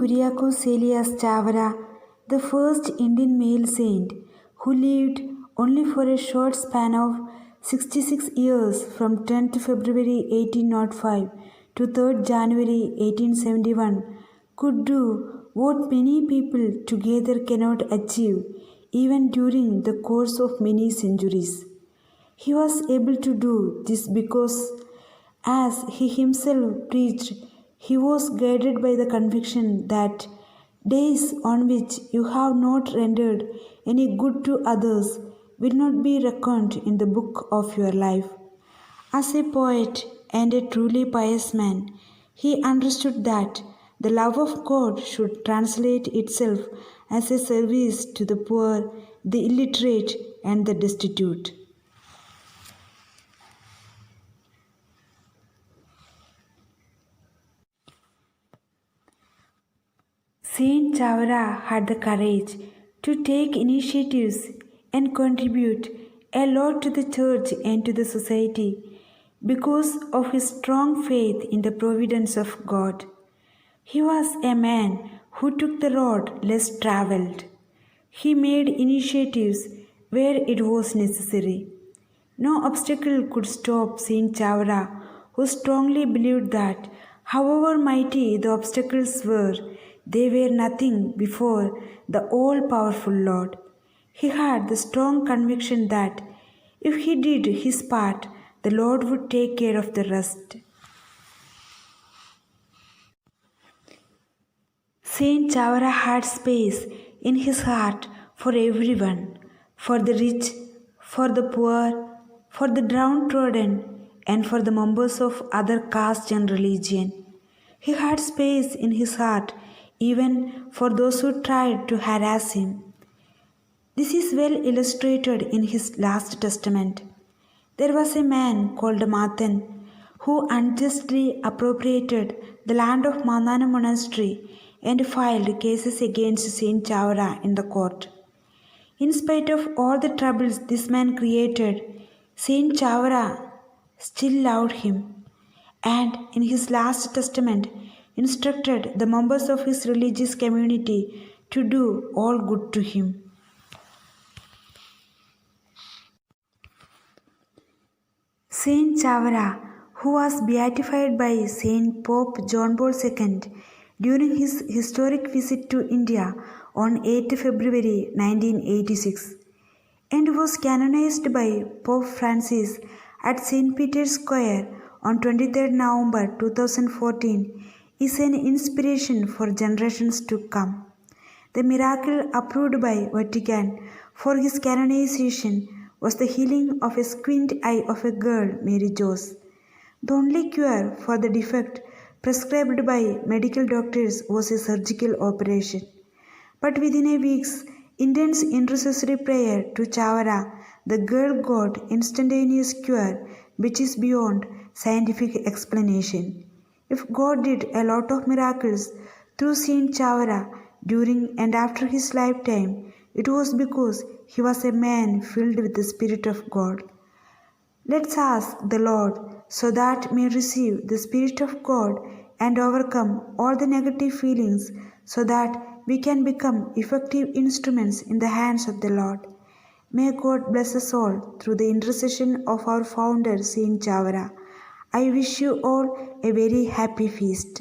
Kuriakose Elias Chavara, the first Indian male saint who lived only for a short span of 66 years from 10th February 1805 to 3rd January 1871, could do what many people together cannot achieve even during the course of many centuries. He was able to do this because, as he himself preached, he was guided by the conviction that days on which you have not rendered any good to others will not be reckoned in the book of your life. As a poet and a truly pious man, he understood that the love of God should translate itself as a service to the poor, the illiterate, and the destitute. Saint Chavara had the courage to take initiatives and contribute a lot to the church and to the society because of his strong faith in the providence of God. He was a man who took the road less traveled. He made initiatives where it was necessary. No obstacle could stop Saint Chavara, who strongly believed that, however mighty the obstacles were, they were nothing before the all powerful Lord. He had the strong conviction that if he did his part, the Lord would take care of the rest. Saint Chavara had space in his heart for everyone, for the rich, for the poor, for the downtrodden, and for the members of other castes and religion. He had space in his heart even for those who tried to harass him. This is well illustrated in his last testament. There was a man called Mathan who unjustly appropriated the land of Mandana monastery and filed cases against Saint Chavara in the court. In spite of all the troubles this man created, Saint Chavara still loved him, and in his last testament instructed the members of his religious community to do all good to him. Saint Chavara, who was beatified by Saint Pope John Paul II during his historic visit to India on 8 February 1986, and was canonized by Pope Francis at St. Peter's Square on 23 November 2014, is an inspiration for generations to come. The miracle approved by Vatican for his canonization was the healing of a squint eye of a girl, Mary Jose. The only cure for the defect prescribed by medical doctors was a surgical operation. But within a week's intense intercessory prayer to Chavara, the girl got instantaneous cure, which is beyond scientific explanation. If God did a lot of miracles through Saint Chavara during and after his lifetime, it was because he was a man filled with the Spirit of God. Let's ask the Lord so that we may receive the Spirit of God and overcome all the negative feelings so that we can become effective instruments in the hands of the Lord. May God bless us all through the intercession of our founder, Saint Chavara. I wish you all a very happy feast.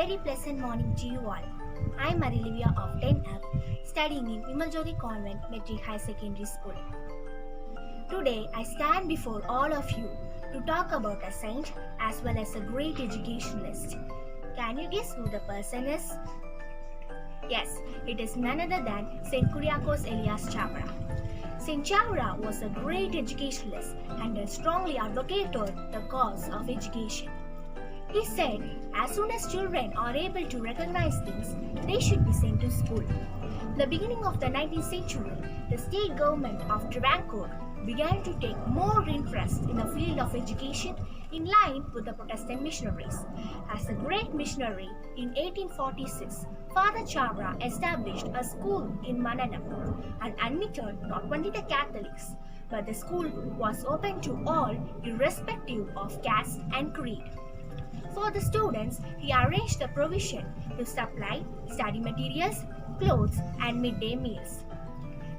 very pleasant morning to you all. I am Marilivia of 10F, studying in Vimaljori Convent Metric High Secondary School. Today, I stand before all of you to talk about a saint as well as a great educationalist. Can you guess who the person is? Yes, it is none other than Saint Kuriakose Elias Chavara. Saint Chavara was a great educationalist and strongly advocated the cause of education. He said, as soon as children are able to recognize things, they should be sent to school. The beginning of the 19th century, the state government of Travancore began to take more interest in the field of education in line with the Protestant missionaries. As a great missionary, in 1846, Father Chavara established a school in Mananam and admitted not only the Catholics, but the school was open to all irrespective of caste and creed. For the students, he arranged the provision to supply study materials, clothes, and midday meals.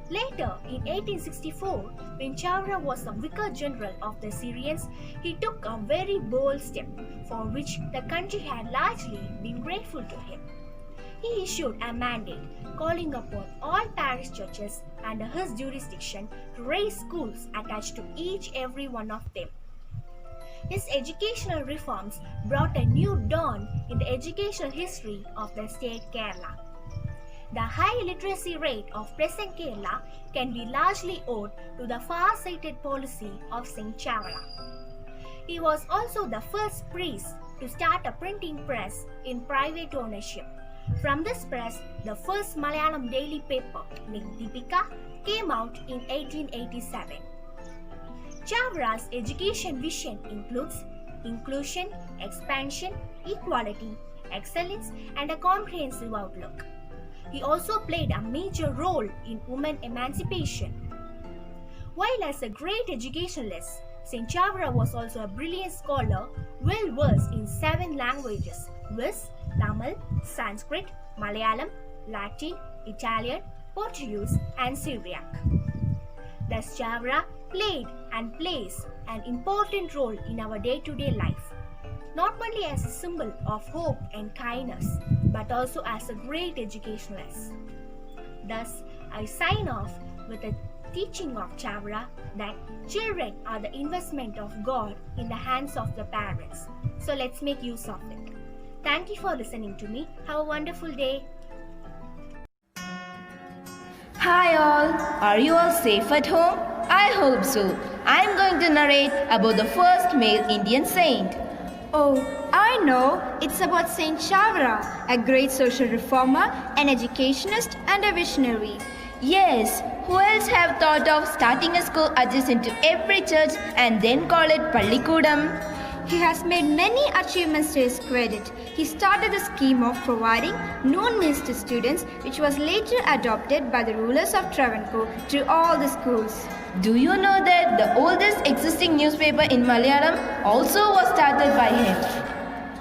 Later, in 1864, when Chavara was the Vicar General of the Syrians, he took a very bold step for which the country had largely been grateful to him. He issued a mandate calling upon all parish churches under his jurisdiction to raise schools attached to every one of them. His educational reforms brought a new dawn in the educational history of the state Kerala. The high literacy rate of present Kerala can be largely owed to the far-sighted policy of Saint Chavara. He was also the first priest to start a printing press in private ownership. From this press, the first Malayalam daily paper, Deepika, came out in 1887. Chavara's education vision includes inclusion, expansion, equality, excellence, and a comprehensive outlook. He also played a major role in women emancipation. While as a great educationalist, Saint Chavara was also a brilliant scholar, well versed in 7 languages, viz. Tamil, Sanskrit, Malayalam, Latin, Italian, Portuguese, and Syriac. Thus, Chavara played and plays an important role in our day-to-day life, not only as a symbol of hope and kindness, but also as a great educationalist. Thus, I sign off with a teaching of Chavara that children are the investment of God in the hands of the parents. So let's make use of it. Thank you for listening to me. Have a wonderful day. Hi all, are you all safe at home? I hope so. I am going to narrate about the first male Indian saint. Oh, I know. It's about Saint Chavara, a great social reformer, an educationist and a visionary. Yes, who else have thought of starting a school adjacent to every church and then call it Pallikudam? He has made many achievements to his credit. He started the scheme of providing noon meals to students, which was later adopted by the rulers of Travancore to all the schools. Do you know that the oldest existing newspaper in Malayalam also was started by him?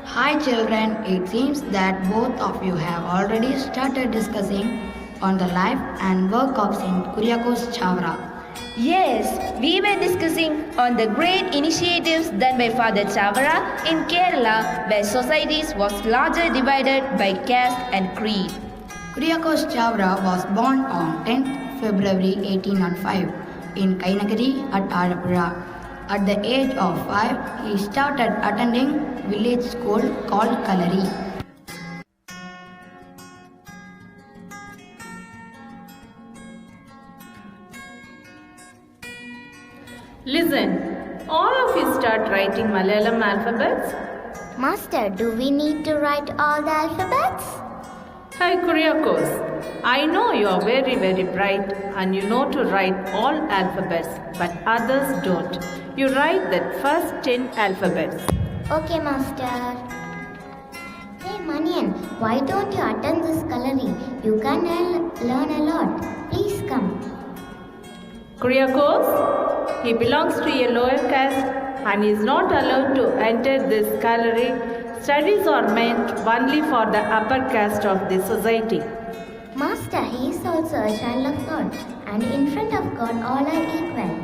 Hi children, it seems that both of you have already started discussing on the life and work of Saint Kuriakose Chavara. Yes, we were discussing on the great initiatives done by Father Chavara in Kerala, where societies was largely divided by caste and creed. Kuriakose Chavara was born on 10th February 1805 in Kainagari at Alappuzha. At the age of 5, he started attending village school called Kalari. Listen, all of you start writing Malayalam alphabets. Master, do we need to write all the alphabets? Hi Kuriakose, I know you are very bright and you know to write all alphabets, but others don't. You write that first 10 alphabets. Okay, Master. Hey Manian, why don't you attend this Kalari? You can learn a lot. Please come. Kuriakose, he belongs to a lower caste and is not allowed to enter this gallery. Studies are meant only for the upper caste of the society. Master, he is also a child of God, and in front of God all are equal.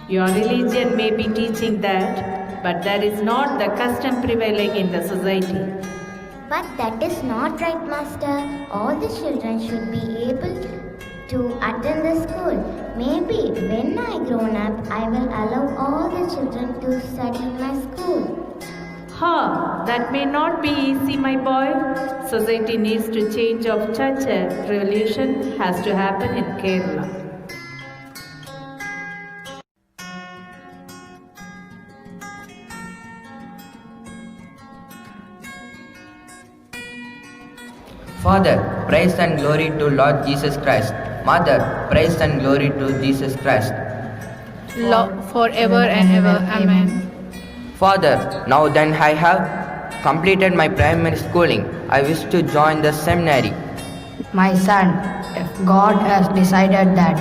Your religion may be teaching that, but that is not the custom prevailing in the society. But that is not right, Master. All the children should be able to attend the school. Maybe when I grown up, I will allow all the children to study in my school. That may not be easy, my boy. Society needs to change of such a revolution has to happen in Kerala. Father, praise and glory to Lord Jesus Christ. Mother, praise and glory to Jesus Christ. Forever and ever. Amen. Father, now then I have completed my primary schooling. I wish to join the seminary. My son, if God has decided that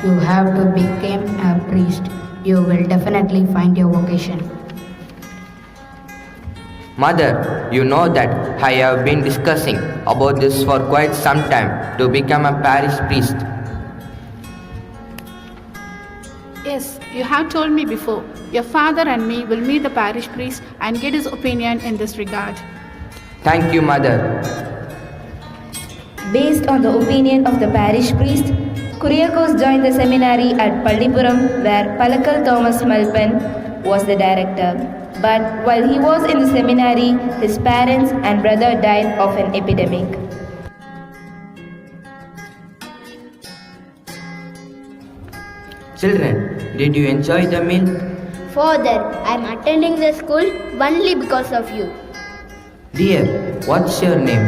you have to become a priest, you will definitely find your vocation. Mother, you know that I have been discussing about this for quite some time to become a parish priest. Yes, you have told me before. Your father and me will meet the parish priest and get his opinion in this regard. Thank you, Mother. Based on the opinion of the parish priest, Kuriakose joined the seminary at Pallipuram where Palakal Thomas Malpan was the director. But while he was in the seminary, his parents and brother died of an epidemic. Children, did you enjoy the meal? Father, I am attending the school only because of you. Dear, what's your name?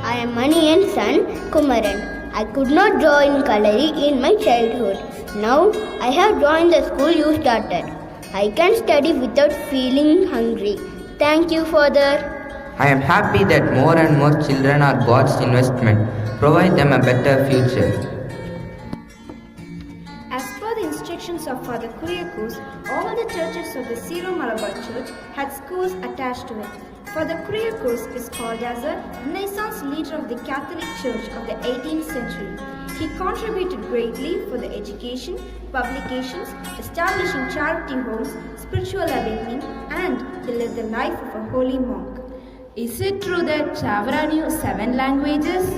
I am Maniyan's son, Kumaran. I could not draw in Kalari in my childhood. Now I have joined the school you started. I can study without feeling hungry. Thank you, Father. I am happy that more and more children are God's investment. Provide them a better future. As per the instructions of Father Kuriakose, all the churches of the Syro-Malabar Church had schools attached to it. Father Kuriakose is called as a Renaissance leader of the Catholic Church of the 18th century. He contributed greatly for the education, publications, establishing charity homes, spiritual awakening, and he led the life of a holy monk. Is it true that Chavara knew 7 languages?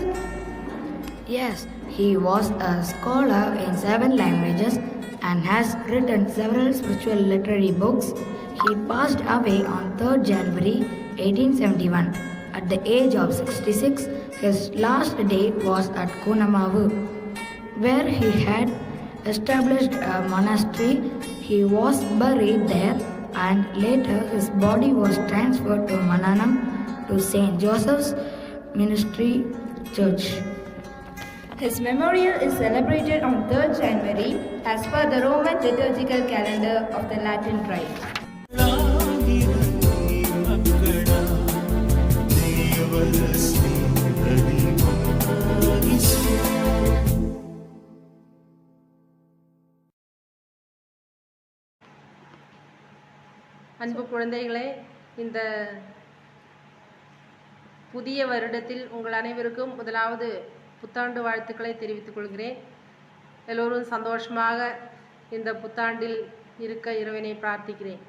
Yes, he was a scholar in 7 languages and has written several spiritual literary books. He passed away on 3rd January 1871. At the age of 66, his last day was at Kunamavu, where he had established a monastery. He was buried there and later his body was transferred to Mananam to St. Joseph's Ministry Church. His memorial is celebrated on 3rd January as per the Roman liturgical calendar of the Latin Rite. அன்பு குழந்தைகளே, இந்த புதிய வருடத்தில் உங்கள் அனைவருக்கும் முதலாவது புத்தாண்டு வாழ்த்துக்களை தெரிவித்துக் கொள்கிறேன். எல்லோரும் சந்தோஷமாக இந்த புத்தாண்டில் இருக்க இறைவனை பிரார்த்திக்கிறேன்.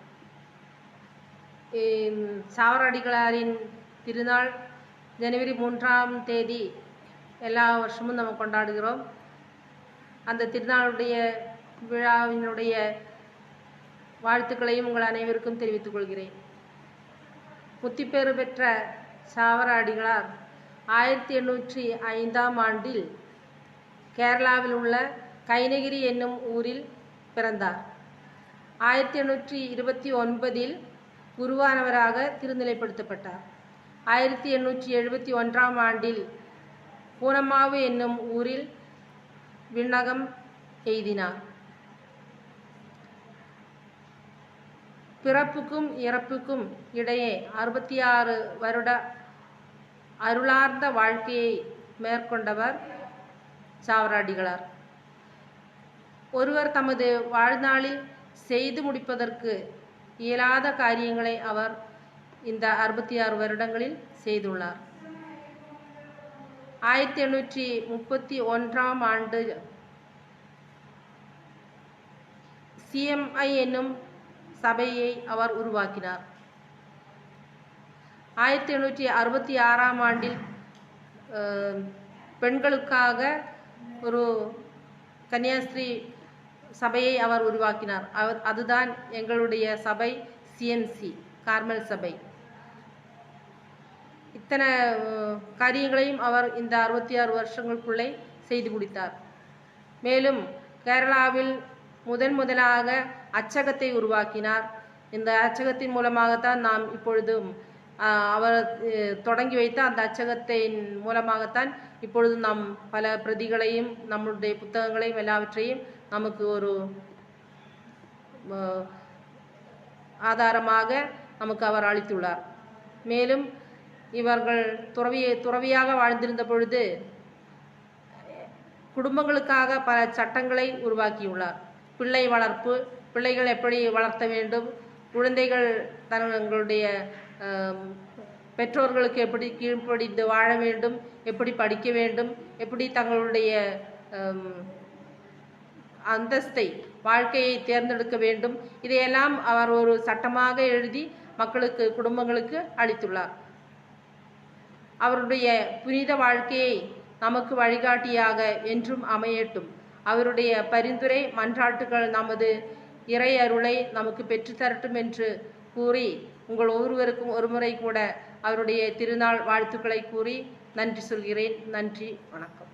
சாவரடிகளாரின் திருநாள் ஜனவரி 3ஆம் தேதி எல்லா வருஷமும் நம்ம கொண்டாடுகிறோம். அந்த திருநாளுடைய விழாவினுடைய வாழ்த்துக்களையும் உங்கள் அனைவருக்கும் தெரிவித்துக் கொள்கிறேன். முத்திப்பேறு பெற்ற சாவர அடிகளார் 1805ஆம் ஆண்டில் கேரளாவில் உள்ள கைனகிரி என்னும் ஊரில் பிறந்தார். 1829இல் குருவானவராக திருநிலைப்படுத்தப்பட்டார். 1871ஆம் ஆண்டில் பூனமாவு என்னும் ஊரில் விண்ணகம் எய்தினார். பிறப்புக்கும் இறப்புக்கும் இடையே 66 வருட அருளார்ந்த வாழ்க்கையை மேற்கொண்டவர் சாவரடிகளார். ஒருவர் தமது வாழ்நாளில் செய்து முடிப்பதற்கு இயலாத காரியங்களை அவர் இந்த 66 வருடங்களில் செய்துள்ளார். 1831ஆம் ஆண்டு CMI என்னும் சபையை அவர் உருவாக்கினார். 1866ஆம் ஆண்டில் பெண்களுக்காக ஒரு கன்னியாஸ்திரி சபையை அவர் உருவாக்கினார். அதுதான் எங்களுடைய சபை சிஎன்சி கார்மல் சபை. இத்தனை காரியங்களையும் அவர் இந்த 66 வருஷங்களுக்குள்ளே செய்து முடித்தார். மேலும் கேரளாவில் முதலாக அச்சகத்தை உருவாக்கினார். இந்த அச்சகத்தின் மூலமாகத்தான் நாம் இப்பொழுதும் அவர் தொடங்கி வைத்த அந்த அச்சகத்தின் மூலமாகத்தான் இப்பொழுது நாம் பல பிரதிகளையும் நம்முடைய புத்தகங்களையும் எல்லாவற்றையும் நமக்கு ஒரு ஆதாரமாக நமக்கு அவர் அளித்துள்ளார். மேலும் இவர்கள் துறவியாக வாழ்ந்திருந்த பொழுது குடும்பங்களுக்காக பல சட்டங்களை உருவாக்கியுள்ளார். பிள்ளை வளர்ப்பு, பிள்ளைகள் எப்படி வளர்த்த வேண்டும், குழந்தைகள் தங்களுடைய பெற்றோர்களுக்கு எப்படி கீழ்ப்படிந்து வாழ வேண்டும், எப்படி படிக்க வேண்டும், எப்படி தங்களுடைய அந்தஸ்தை வாழ்க்கையை தேர்ந்தெடுக்க வேண்டும், இதையெல்லாம் அவர் ஒரு சட்டமாக எழுதி மக்களுக்கு குடும்பங்களுக்கு அளித்துள்ளார். அவருடைய புனித வாழ்க்கையை நமக்கு வழிகாட்டியாக என்றும் அமையட்டும். அவருடைய பரிந்துரை மன்றாட்டுகள் நமது இறை அருளை நமக்கு பெற்றுத்தரட்டும் என்று கூறி உங்கள் ஒவ்வொருவருக்கும் ஒருமுறை கூட அவருடைய திருநாள் வாழ்த்துக்களை கூறி நன்றி சொல்கிறேன். நன்றி, வணக்கம்.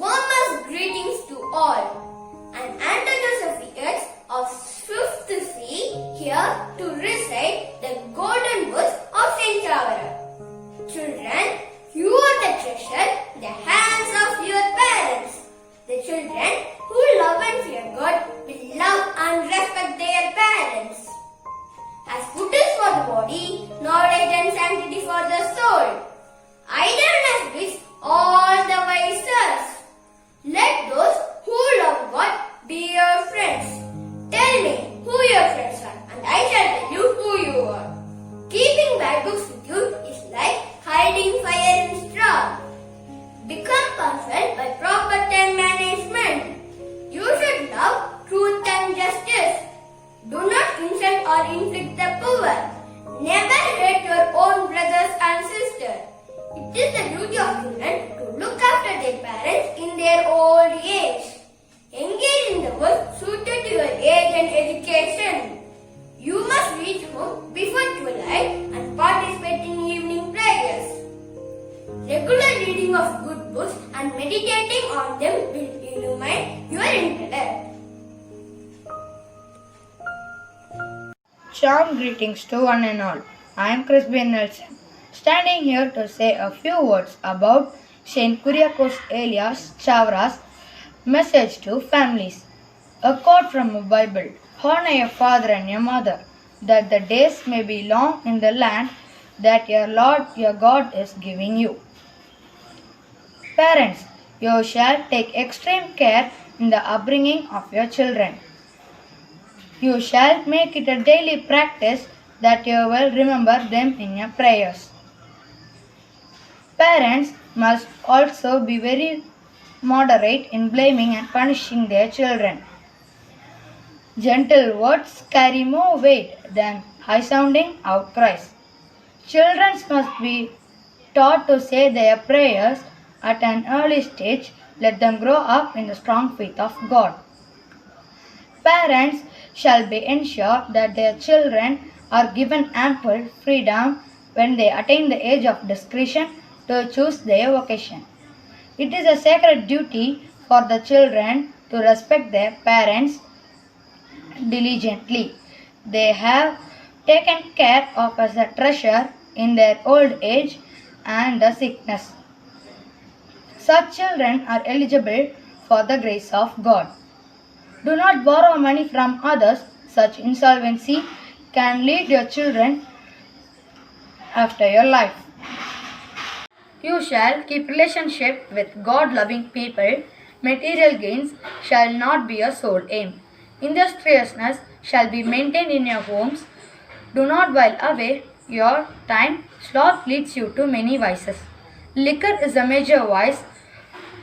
Warmest greetings to all. I'm Antonio Sophiates of 5th C here to recite the golden words of Saint Chavara. Children, you are the treasure in the hands of your parents. The children who love and fear God will love and respect their parents. As food is for the body, knowledge and sanctity for the soul, idleness is all the vices. Let those who love God be your friends. Tell me who your friends are, and I shall tell you who you are. Keeping bad books with you is like hiding fire in straw. Become perfect by proper time management. You should love truth and justice. Do not insult or inflict the poor. Never hate your own brothers and sisters. It is the duty of children to look after their parents in their old age. Engage in the work suited to your age and education. You must reach home before twilight and participate in evening prayers. Regular reading of good books and meditating on them will illumine your intellect. Charm greetings to one and all. I am Crispin Nelson, standing here to say a few words about Saint Kuriakose Elias Chavara's message to families. A quote from the Bible: "Honor your father and your mother, that the days may be long in the land that your Lord your God is giving you." Parents, you shall take extreme care in the upbringing of your children. You shall make it a daily practice that you will remember them in your prayers. Parents must also be very moderate in blaming and punishing their children. Gentle words carry more weight than high-sounding outcries. Children must be taught to say their prayers at an early stage. Let them grow up in the strong faith of God. Parents shall be ensured that their children are given ample freedom when they attain the age of discretion to choose their vocation. It is a sacred duty for the children to respect their parents diligently. They have taken care of as a treasure in their old age and the sickness. Such children are eligible for the grace of God. Do not borrow money from others. Such insolvency can lead your children after your life. You shall keep relationship with God-loving people. Material gains shall not be your sole aim. Industriousness shall be maintained in your homes. Do not while away your time. Sloth leads you to many vices. Liquor is a major vice.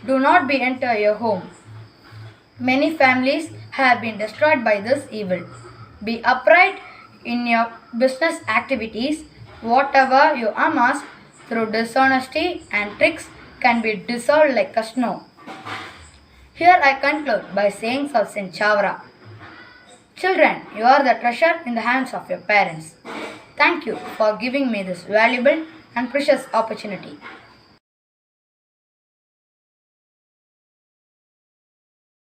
Do not be enter your home. Many families have been destroyed by this evil. Be upright in your business activities. Whatever you amass through dishonesty and tricks can be dissolved like a snow. Here I conclude by sayings of Saint Chavra. Children, you are the treasure in the hands of your parents. Thank you for giving me this valuable and precious opportunity.